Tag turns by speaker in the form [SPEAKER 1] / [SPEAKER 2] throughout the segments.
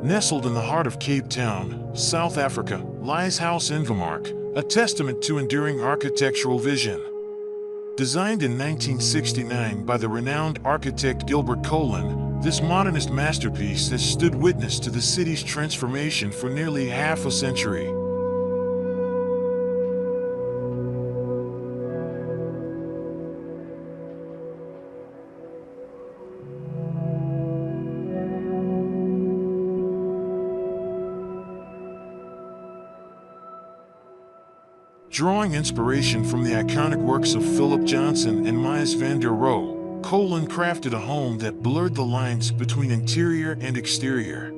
[SPEAKER 1] Nestled in the heart of Cape Town, South Africa, lies House Invermark, a testament to enduring architectural vision. Designed in 1969 by the renowned architect Gilbert Colyn, this modernist masterpiece has stood witness to the city's transformation for nearly half a century. Drawing inspiration from the iconic works of Philip Johnson and Mies van der Rohe, Colyn crafted a home that blurred the lines between interior and exterior.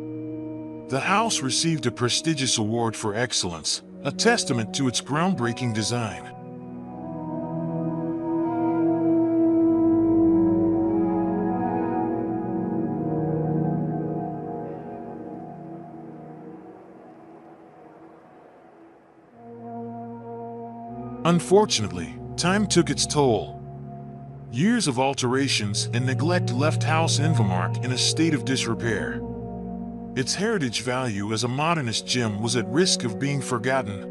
[SPEAKER 1] The house received a prestigious award for excellence, a testament to its groundbreaking design. Unfortunately, time took its toll. Years of alterations and neglect left House Invermark in a state of disrepair. Its heritage value as a modernist gem was at risk of being forgotten.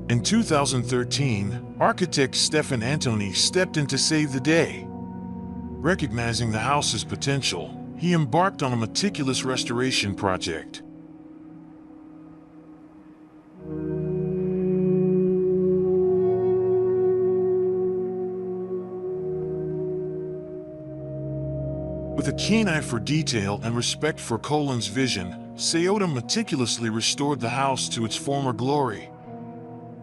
[SPEAKER 1] In 2013, architect Stefan Antoni stepped in to save the day. Recognizing the house's potential, he embarked on a meticulous restoration project. With a keen eye for detail and respect for Colyn's vision, Seota meticulously restored the house to its former glory.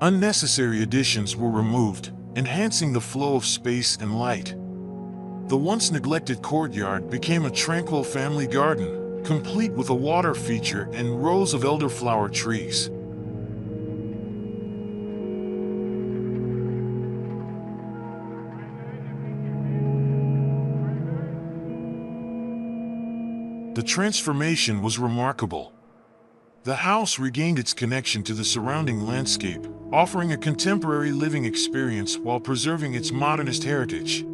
[SPEAKER 1] Unnecessary additions were removed, enhancing the flow of space and light. The once neglected courtyard became a tranquil family garden, complete with a water feature and rows of elderflower trees. The transformation was remarkable. The house regained its connection to the surrounding landscape, offering a contemporary living experience while preserving its modernist heritage.